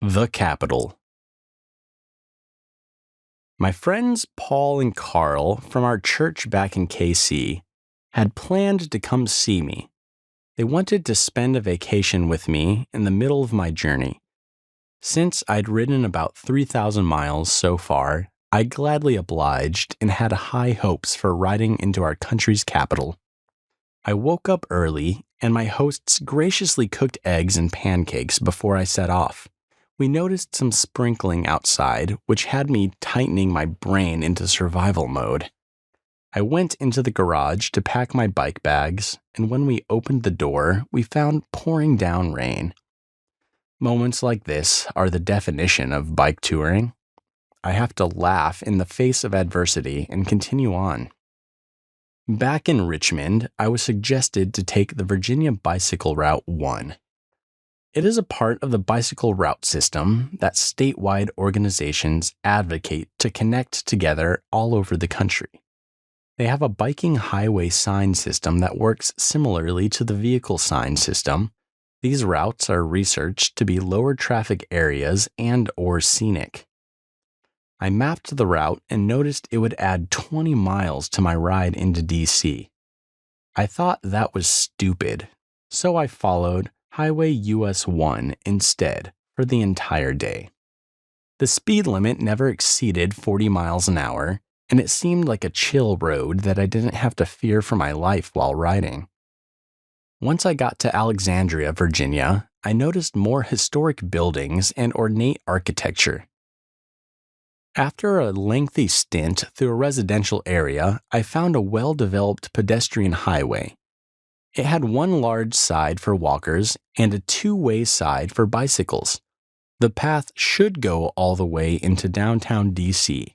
The Capital. My friends Paul and Carl from our church back in KC had planned to come see me. They wanted to spend a vacation with me in the middle of my journey. Since I'd ridden about 3,000 miles so far, I gladly obliged and had high hopes for riding into our country's capital. I woke up early, and my hosts graciously cooked eggs and pancakes before I set off. We noticed some sprinkling outside, which had me tightening my brain into survival mode. I went into the garage to pack my bike bags, and when we opened the door, we found pouring down rain. Moments like this are the definition of bike touring. I have to laugh in the face of adversity and continue on. Back in Richmond, I was suggested to take the Virginia Bicycle Route 1. It is a part of the bicycle route system that statewide organizations advocate to connect together all over the country. They have a biking highway sign system that works similarly to the vehicle sign system. These routes are researched to be lower traffic areas and/or scenic. I mapped the route and noticed it would add 20 miles to my ride into DC. I thought that was stupid, so I followed Highway US 1 instead for the entire day. The speed limit never exceeded 40 miles an hour, and it seemed like a chill road that I didn't have to fear for my life while riding. Once I got to Alexandria, Virginia, I noticed more historic buildings and ornate architecture. After a lengthy stint through a residential area, I found a well-developed pedestrian highway. It had one large side for walkers and a two-way side for bicycles. The path should go all the way into downtown DC.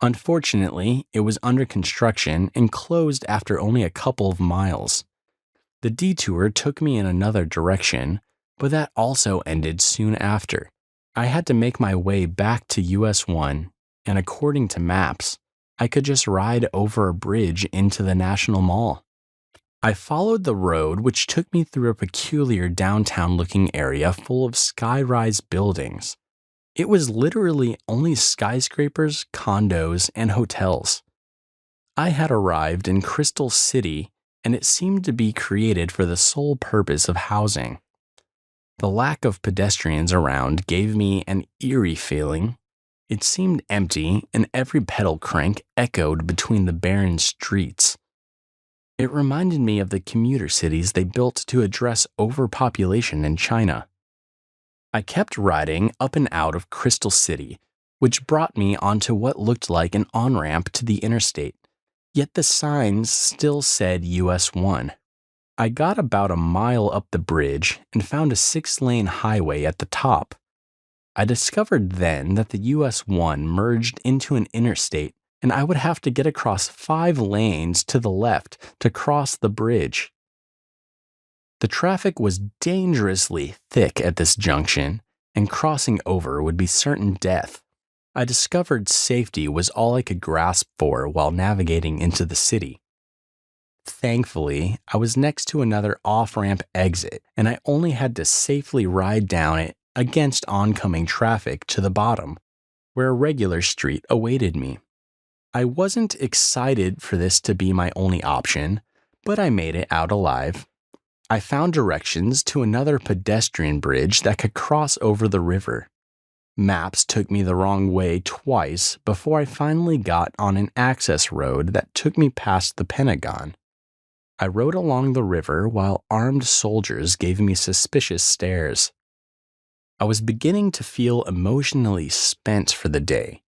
Unfortunately, it was under construction and closed after only a couple of miles. The detour took me in another direction, but that also ended soon after. I had to make my way back to US 1, and according to maps, I could just ride over a bridge into the National Mall. I followed the road, which took me through a peculiar downtown-looking area full of sky-rise buildings. It was literally only skyscrapers, condos, and hotels. I had arrived in Crystal City, and it seemed to be created for the sole purpose of housing. The lack of pedestrians around gave me an eerie feeling. It seemed empty, and every pedal crank echoed between the barren streets. It reminded me of the commuter cities they built to address overpopulation in China. I kept riding up and out of Crystal City, which brought me onto what looked like an on-ramp to the interstate, yet the signs still said US 1. I got about a mile up the bridge and found a 6-lane highway at the top. I discovered then that the US 1 merged into an interstate, and I would have to get across 5 lanes to the left to cross the bridge. The traffic was dangerously thick at this junction, and crossing over would be certain death. I discovered safety was all I could grasp for while navigating into the city. Thankfully, I was next to another off-ramp exit, and I only had to safely ride down it against oncoming traffic to the bottom, where a regular street awaited me. I wasn't excited for this to be my only option, but I made it out alive. I found directions to another pedestrian bridge that could cross over the river. Maps took me the wrong way twice before I finally got on an access road that took me past the Pentagon. I rode along the river while armed soldiers gave me suspicious stares. I was beginning to feel emotionally spent for the day.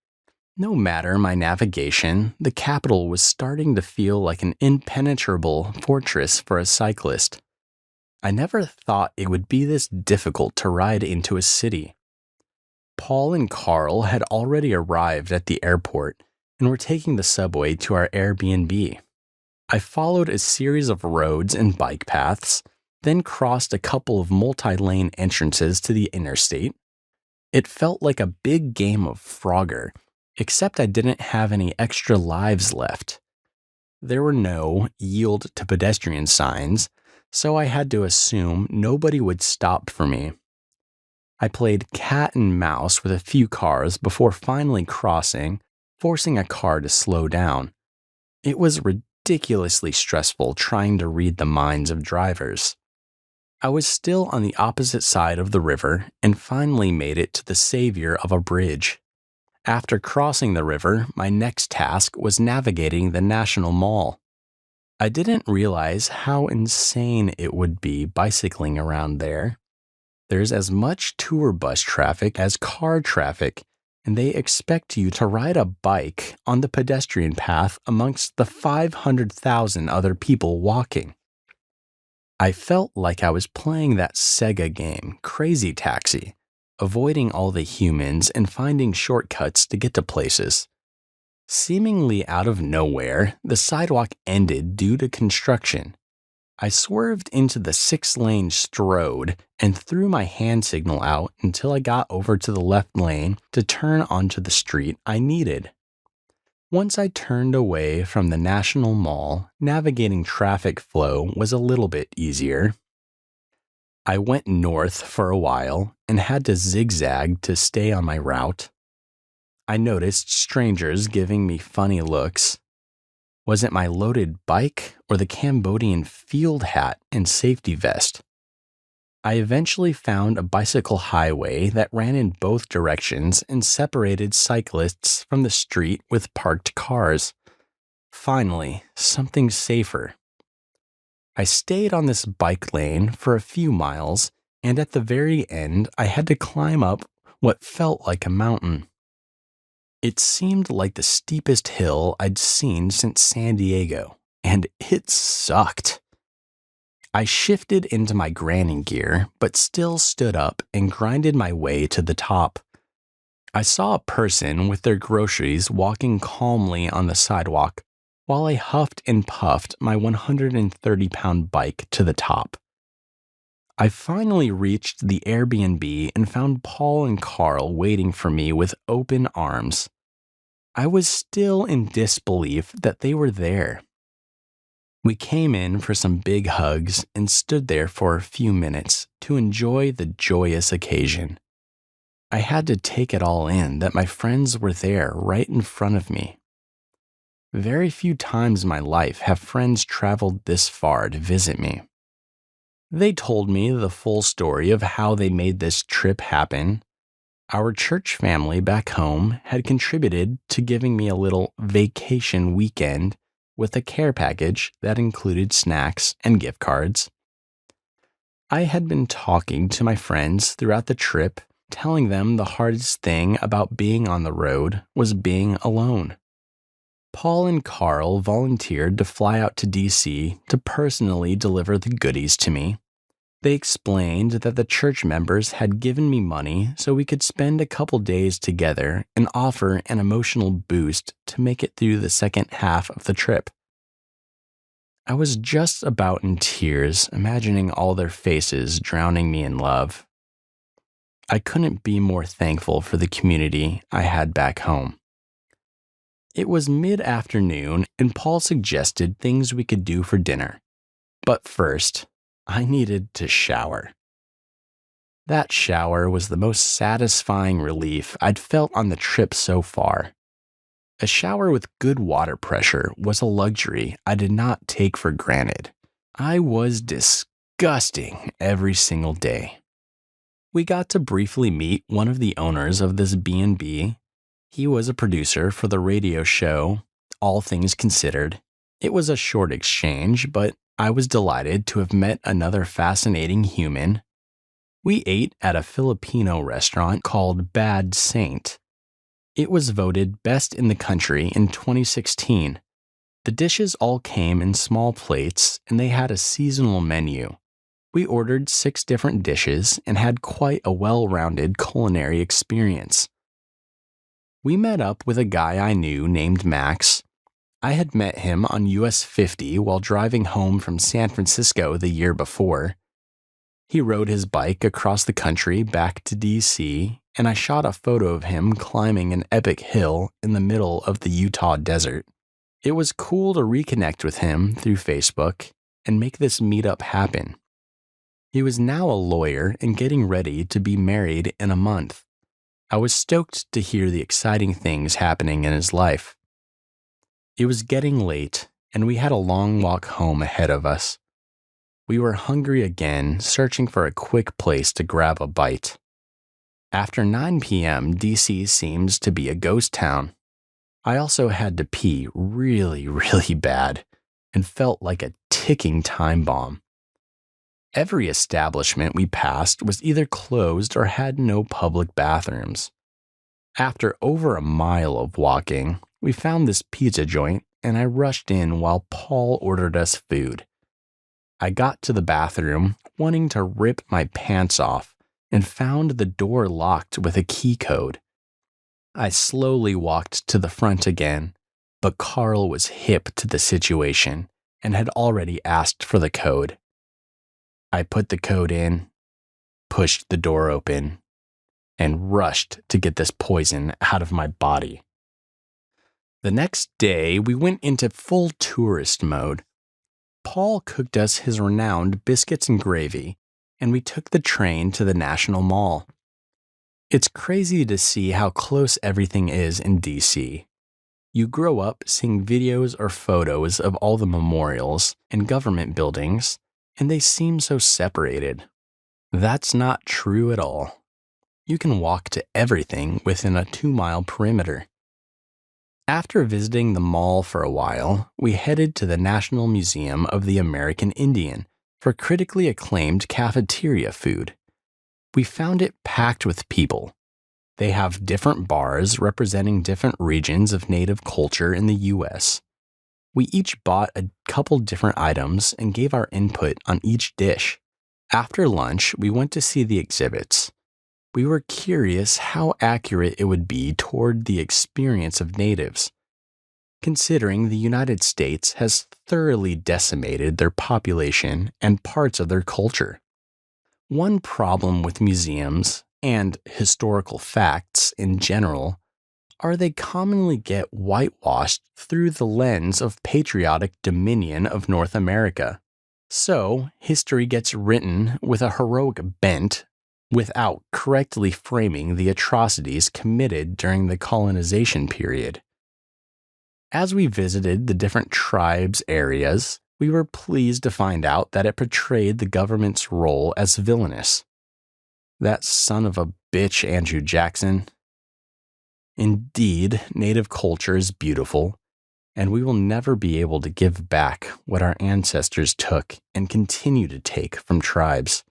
No matter my navigation, the capital was starting to feel like an impenetrable fortress for a cyclist. I never thought it would be this difficult to ride into a city. Paul and Carl had already arrived at the airport and were taking the subway to our Airbnb. I followed a series of roads and bike paths, then crossed a couple of multi-lane entrances to the interstate. It felt like a big game of Frogger, except I didn't have any extra lives left. There were no yield to pedestrian signs, so I had to assume nobody would stop for me. I played cat and mouse with a few cars before finally crossing, forcing a car to slow down. It was ridiculously stressful trying to read the minds of drivers. I was still on the opposite side of the river and finally made it to the savior of a bridge. After crossing the river, my next task was navigating the National Mall. I didn't realize how insane it would be bicycling around there. There's as much tour bus traffic as car traffic, and they expect you to ride a bike on the pedestrian path amongst the 500,000 other people walking. I felt like I was playing that Sega game, Crazy Taxi, avoiding all the humans and finding shortcuts to get to places. Seemingly out of nowhere, the sidewalk ended due to construction. I swerved into the 6-lane strode and threw my hand signal out until I got over to the left lane to turn onto the street I needed. Once I turned away from the National Mall, navigating traffic flow was a little bit easier. I went north for a while and had to zigzag to stay on my route. I noticed strangers giving me funny looks. Was it my loaded bike or the Cambodian field hat and safety vest? I eventually found a bicycle highway that ran in both directions and separated cyclists from the street with parked cars. Finally, something safer. I stayed on this bike lane for a few miles, and at the very end, I had to climb up what felt like a mountain. It seemed like the steepest hill I'd seen since San Diego, and it sucked. I shifted into my granny gear, but still stood up and grinded my way to the top. I saw a person with their groceries walking calmly on the sidewalk while I huffed and puffed my 130-pound bike to the top. I finally reached the Airbnb and found Paul and Carl waiting for me with open arms. I was still in disbelief that they were there. We came in for some big hugs and stood there for a few minutes to enjoy the joyous occasion. I had to take it all in that my friends were there right in front of me. Very few times in my life have friends traveled this far to visit me. They told me the full story of how they made this trip happen. Our church family back home had contributed to giving me a little vacation weekend with a care package that included snacks and gift cards. I had been talking to my friends throughout the trip, telling them the hardest thing about being on the road was being alone. Paul and Carl volunteered to fly out to DC to personally deliver the goodies to me. They explained that the church members had given me money so we could spend a couple days together and offer an emotional boost to make it through the second half of the trip. I was just about in tears, imagining all their faces drowning me in love. I couldn't be more thankful for the community I had back home. It was mid-afternoon, and Paul suggested things we could do for dinner. But first, I needed to shower. That shower was the most satisfying relief I'd felt on the trip so far. A shower with good water pressure was a luxury I did not take for granted. I was disgusting every single day. We got to briefly meet one of the owners of this B&B. He was a producer for the radio show, All Things Considered. It was a short exchange, but I was delighted to have met another fascinating human. We ate at a Filipino restaurant called Bad Saint. It was voted best in the country in 2016. The dishes all came in small plates, and they had a seasonal menu. We ordered 6 different dishes and had quite a well-rounded culinary experience. We met up with a guy I knew named Max. I had met him on US 50 while driving home from San Francisco the year before. He rode his bike across the country back to DC, and I shot a photo of him climbing an epic hill in the middle of the Utah desert. It was cool to reconnect with him through Facebook and make this meetup happen. He was now a lawyer and getting ready to be married in a month. I was stoked to hear the exciting things happening in his life. It was getting late, and we had a long walk home ahead of us. We were hungry again, searching for a quick place to grab a bite. After 9 p.m., DC seems to be a ghost town. I also had to pee really, really bad and felt like a ticking time bomb. Every establishment we passed was either closed or had no public bathrooms. After over a mile of walking, we found this pizza joint and I rushed in while Paul ordered us food. I got to the bathroom wanting to rip my pants off and found the door locked with a key code. I slowly walked to the front again, but Carl was hip to the situation and had already asked for the code. I put the code in, pushed the door open, and rushed to get this poison out of my body. The next day, we went into full tourist mode. Paul cooked us his renowned biscuits and gravy, and we took the train to the National Mall. It's crazy to see how close everything is in DC. You grow up seeing videos or photos of all the memorials and government buildings, and they seem so separated. That's not true at all. You can walk to everything within a 2-mile perimeter. After visiting the mall for a while, we headed to the National Museum of the American Indian for critically acclaimed cafeteria food. We found it packed with people. They have different bars representing different regions of native culture in the U.S. We each bought a couple different items and gave our input on each dish. After lunch, we went to see the exhibits. We were curious how accurate it would be toward the experience of natives, considering the United States has thoroughly decimated their population and parts of their culture. One problem with museums, and historical facts in general, are they commonly get whitewashed through the lens of patriotic dominion of North America. So, history gets written with a heroic bent without correctly framing the atrocities committed during the colonization period. As we visited the different tribes' areas, we were pleased to find out that it portrayed the government's role as villainous. That son of a bitch, Andrew Jackson. Indeed, native culture is beautiful, and we will never be able to give back what our ancestors took and continue to take from tribes.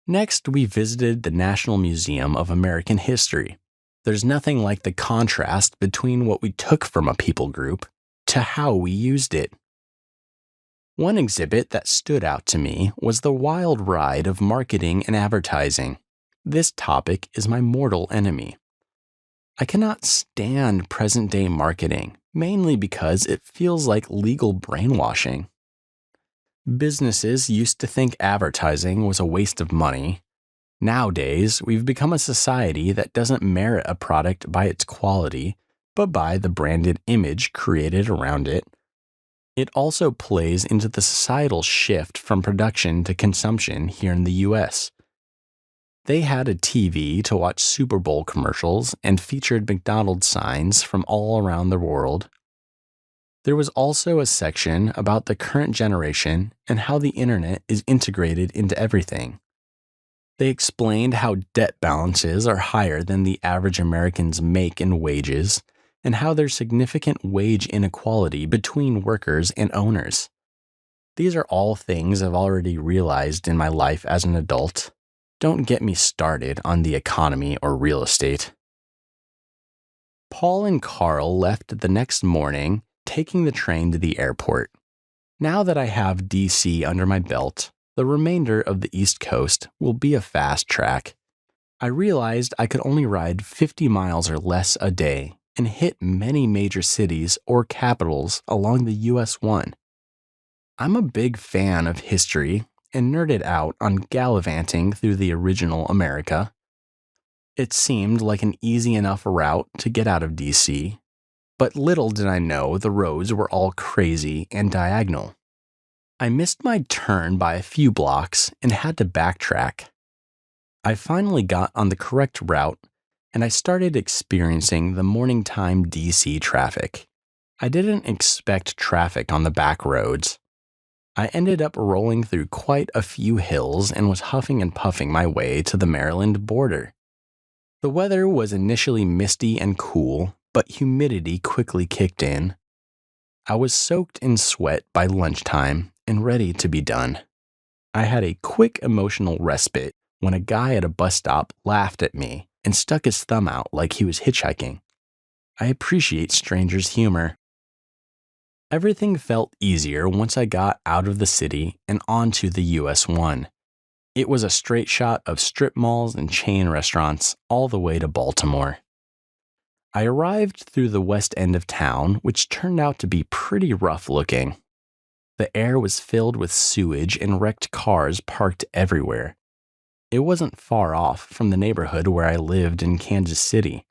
Next, we visited the National Museum of American History. There's nothing like the contrast between what we took from a people group to how we used it. One exhibit that stood out to me was the wild ride of marketing and advertising. This topic is my mortal enemy. I cannot stand present-day marketing, mainly because it feels like legal brainwashing. Businesses used to think advertising was a waste of money. Nowadays, we've become a society that doesn't merit a product by its quality, but by the branded image created around it. It also plays into the societal shift from production to consumption here in the US. They had a TV to watch Super Bowl commercials and featured McDonald's signs from all around the world. There was also a section about the current generation and how the internet is integrated into everything. They explained how debt balances are higher than the average American's make and wages, and how there's significant wage inequality between workers and owners. These are all things I've already realized in my life as an adult. Don't get me started on the economy or real estate. Paul and Carl left the next morning, taking the train to the airport. Now that I have DC under my belt, the remainder of the East Coast will be a fast track. I realized I could only ride 50 miles or less a day and hit many major cities or capitals along the US 1. I'm a big fan of history and nerded out on gallivanting through the original America. It seemed like an easy enough route to get out of DC, but little did I know the roads were all crazy and diagonal. I missed my turn by a few blocks and had to backtrack. I finally got on the correct route, and I started experiencing the morning time DC traffic. I didn't expect traffic on the back roads. I ended up rolling through quite a few hills and was huffing and puffing my way to the Maryland border. The weather was initially misty and cool, but humidity quickly kicked in. I was soaked in sweat by lunchtime and ready to be done. I had a quick emotional respite when a guy at a bus stop laughed at me and stuck his thumb out like he was hitchhiking. I appreciate strangers' humor. Everything felt easier once I got out of the city and onto the US 1. It was a straight shot of strip malls and chain restaurants all the way to Baltimore. I arrived through the west end of town, which turned out to be pretty rough looking. The air was filled with sewage and wrecked cars parked everywhere. It wasn't far off from the neighborhood where I lived in Kansas City.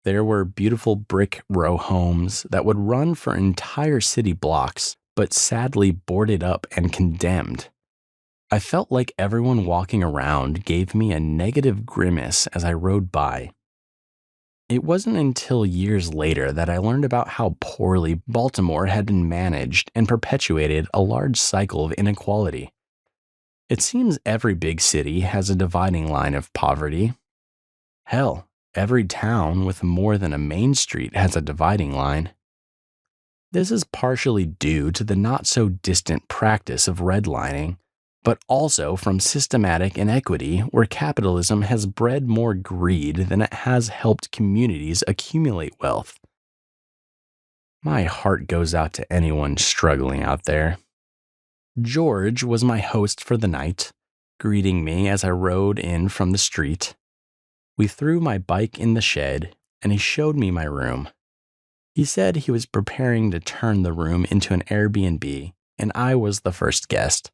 There were beautiful brick row homes that would run for entire city blocks, but sadly boarded up and condemned. I felt like everyone walking around gave me a negative grimace as I rode by. It wasn't until years later that I learned about how poorly Baltimore had been managed and perpetuated a large cycle of inequality. It seems every big city has a dividing line of poverty. Hell, every town with more than a main street has a dividing line. This is partially due to the not-so-distant practice of redlining, but also from systematic inequity where capitalism has bred more greed than it has helped communities accumulate wealth. My heart goes out to anyone struggling out there. George was my host for the night, greeting me as I rode in from the street. We threw my bike in the shed, and he showed me my room. He said he was preparing to turn the room into an Airbnb, and I was the first guest.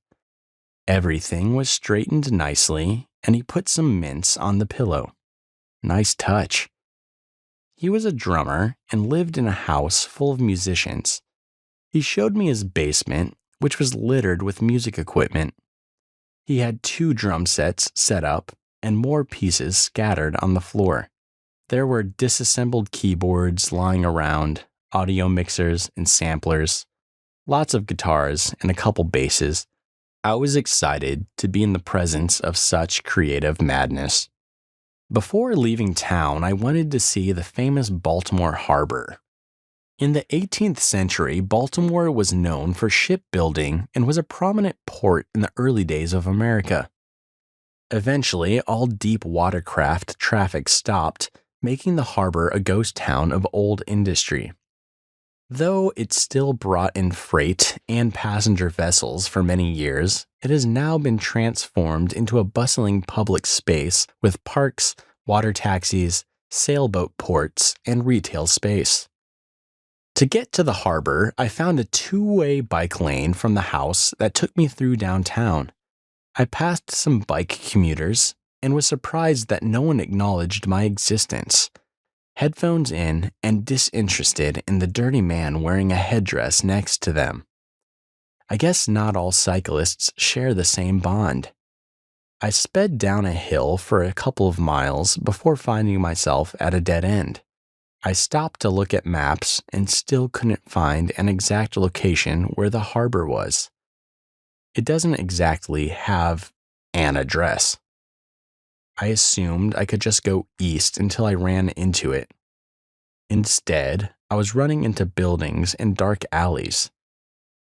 Everything was straightened nicely, and he put some mints on the pillow. Nice touch. He was a drummer and lived in a house full of musicians. He showed me his basement, which was littered with music equipment. He had 2 drum sets set up and more pieces scattered on the floor. There were disassembled keyboards lying around, audio mixers and samplers, lots of guitars and a couple basses. I was excited to be in the presence of such creative madness. Before leaving town, I wanted to see the famous Baltimore Harbor. In the 18th century, Baltimore was known for shipbuilding and was a prominent port in the early days of America. Eventually, all deep watercraft traffic stopped, making the harbor a ghost town of old industry. Though it still brought in freight and passenger vessels for many years, it has now been transformed into a bustling public space with parks, water taxis, sailboat ports, and retail space. To get to the harbor, I found a 2-way bike lane from the house that took me through downtown. I passed some bike commuters and was surprised that no one acknowledged my existence. Headphones in and disinterested in the dirty man wearing a headdress next to them. I guess not all cyclists share the same bond. I sped down a hill for a couple of miles before finding myself at a dead end. I stopped to look at maps and still couldn't find an exact location where the harbor was. It doesn't exactly have an address. I assumed I could just go east until I ran into it. Instead, I was running into buildings and dark alleys.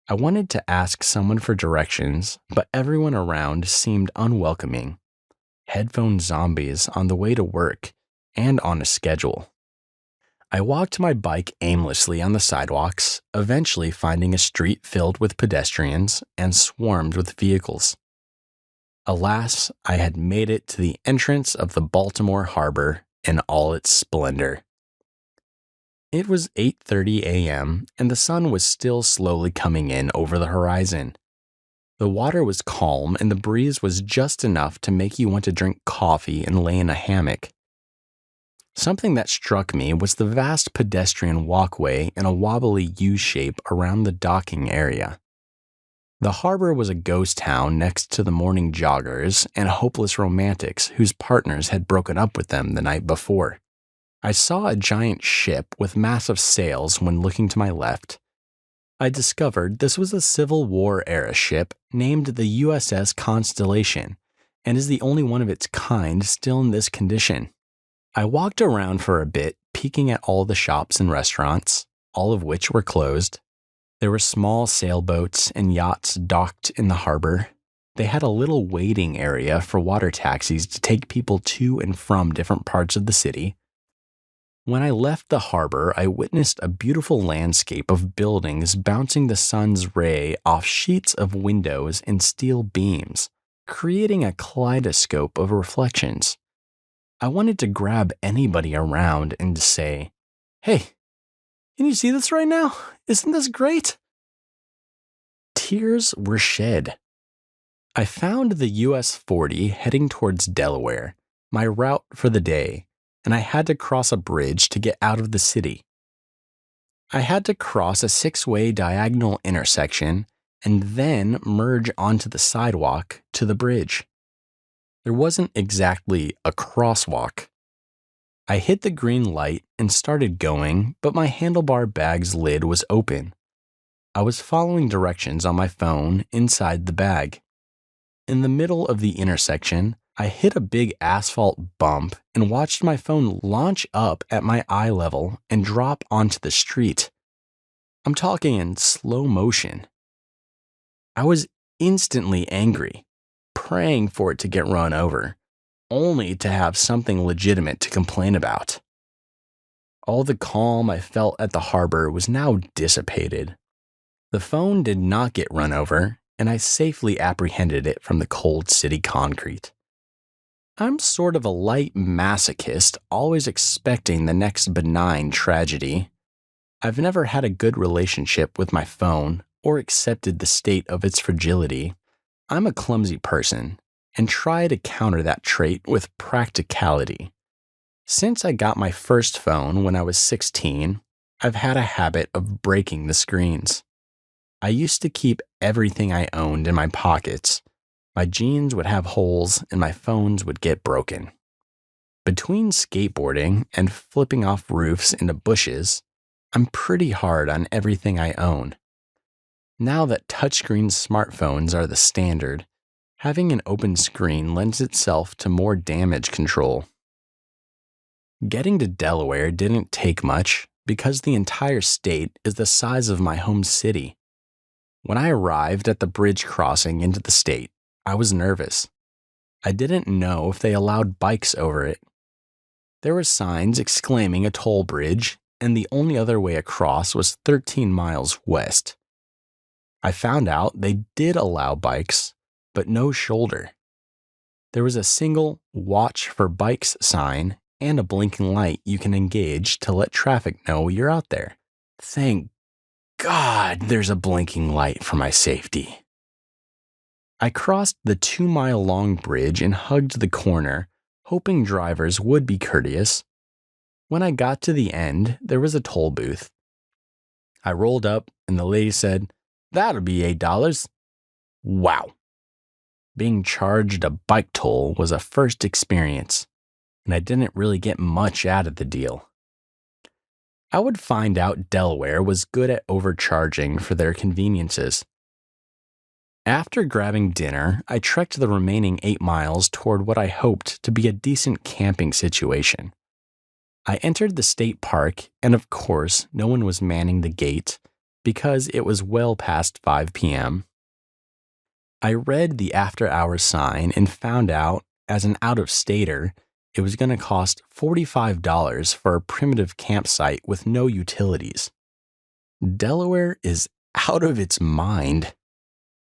I wanted to ask someone for directions, but everyone around seemed unwelcoming. Headphone zombies on the way to work and on a schedule. I walked my bike aimlessly on the sidewalks, eventually finding a street filled with pedestrians and swarmed with vehicles. Alas, I had made it to the entrance of the Baltimore Harbor in all its splendor. It was 8:30 a.m., and the sun was still slowly coming in over the horizon. The water was calm, and the breeze was just enough to make you want to drink coffee and lay in a hammock. Something that struck me was the vast pedestrian walkway in a wobbly U-shape around the docking area. The harbor was a ghost town next to the morning joggers and hopeless romantics whose partners had broken up with them the night before. I saw a giant ship with massive sails when looking to my left. I discovered this was a Civil War-era ship named the USS Constellation and is the only one of its kind still in this condition. I walked around for a bit, peeking at all the shops and restaurants, all of which were closed. There were small sailboats and yachts docked in the harbor. They had a little waiting area for water taxis to take people to and from different parts of the city. When I left the harbor, I witnessed a beautiful landscape of buildings bouncing the sun's ray off sheets of windows and steel beams, creating a kaleidoscope of reflections. I wanted to grab anybody around and say, "Hey, can you see this right now? Isn't this great?" Tears were shed. I found the US 40 heading towards Delaware, my route for the day, and I had to cross a bridge to get out of the city. I had to cross a 6-way diagonal intersection and then merge onto the sidewalk to the bridge. There wasn't exactly a crosswalk. I hit the green light and started going, but my handlebar bag's lid was open. I was following directions on my phone inside the bag. In the middle of the intersection, I hit a big asphalt bump and watched my phone launch up at my eye level and drop onto the street. I'm talking in slow motion. I was instantly angry, praying for it to get run over, only to have something legitimate to complain about. All the calm I felt at the harbor was now dissipated. The phone did not get run over, and I safely apprehended it from the cold city concrete. I'm sort of a light masochist, always expecting the next benign tragedy. I've never had a good relationship with my phone or accepted the state of its fragility. I'm a clumsy person and try to counter that trait with practicality. Since I got my first phone when I was 16, I've had a habit of breaking the screens. I used to keep everything I owned in my pockets. My jeans would have holes and my phones would get broken. Between skateboarding and flipping off roofs into bushes, I'm pretty hard on everything I own. Now that touchscreen smartphones are the standard, having an open screen lends itself to more damage control. Getting to Delaware didn't take much because the entire state is the size of my home city. When I arrived at the bridge crossing into the state, I was nervous. I didn't know if they allowed bikes over it. There were signs exclaiming a toll bridge, and the only other way across was 13 miles west. I found out they did allow bikes, but no shoulder. There was a single "Watch for Bikes" sign and a blinking light you can engage to let traffic know you're out there. Thank God there's a blinking light for my safety. I crossed the 2-mile-long bridge and hugged the corner, hoping drivers would be courteous. When I got to the end, there was a toll booth. I rolled up and the lady said, "That'll be $8. Wow. Being charged a bike toll was a first experience, and I didn't really get much out of the deal. I would find out Delaware was good at overcharging for their conveniences. After grabbing dinner, I trekked the remaining 8 miles toward what I hoped to be a decent camping situation. I entered the state park, and of course, no one was manning the gate because it was well past 5 p.m. I read the after-hours sign and found out, as an out-of-stater, it was going to cost $45 for a primitive campsite with no utilities. Delaware is out of its mind.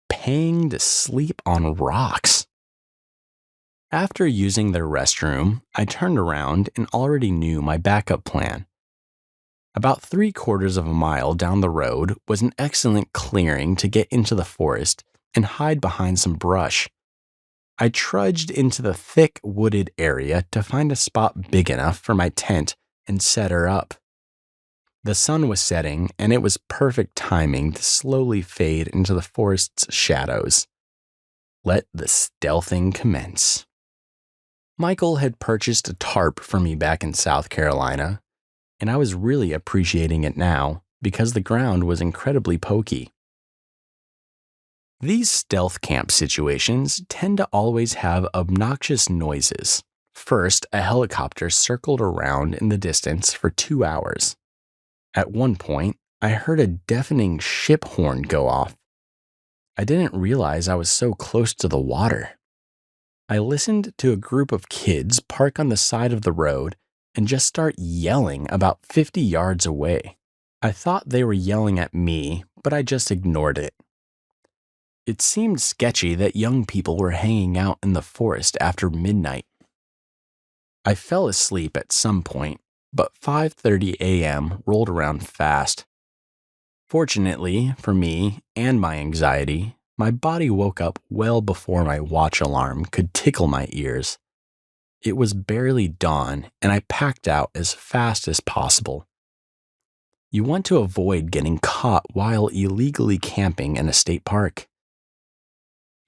Paying to sleep on rocks. After using their restroom, I turned around and already knew my backup plan. About 3/4 of a mile down the road was an excellent clearing to get into the forest and hide behind some brush. I trudged into the thick wooded area to find a spot big enough for my tent and set her up. The sun was setting, and it was perfect timing to slowly fade into the forest's shadows. Let the stealthing commence. Michael had purchased a tarp for me back in South Carolina, and I was really appreciating it now because the ground was incredibly pokey. These stealth camp situations tend to always have obnoxious noises. First, a helicopter circled around in the distance for 2 hours. At one point, I heard a deafening ship horn go off. I didn't realize I was so close to the water. I listened to a group of kids park on the side of the road and just start yelling about 50 yards away. I thought they were yelling at me, but I just ignored it. It seemed sketchy that young people were hanging out in the forest after midnight. I fell asleep at some point, but 5:30 a.m. rolled around fast. Fortunately for me and my anxiety, my body woke up well before my watch alarm could tickle my ears. It was barely dawn, and I packed out as fast as possible. You want to avoid getting caught while illegally camping in a state park.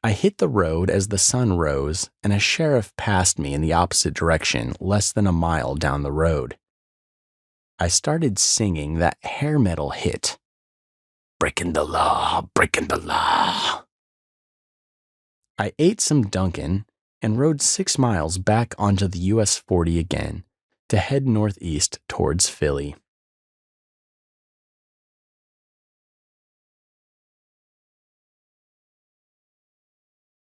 I hit the road as the sun rose, and a sheriff passed me in the opposite direction less than a mile down the road. I started singing that hair metal hit, "Breaking the law, breaking the law." I ate some Dunkin' and rode 6 miles back onto the US 40 again to head northeast towards Philly.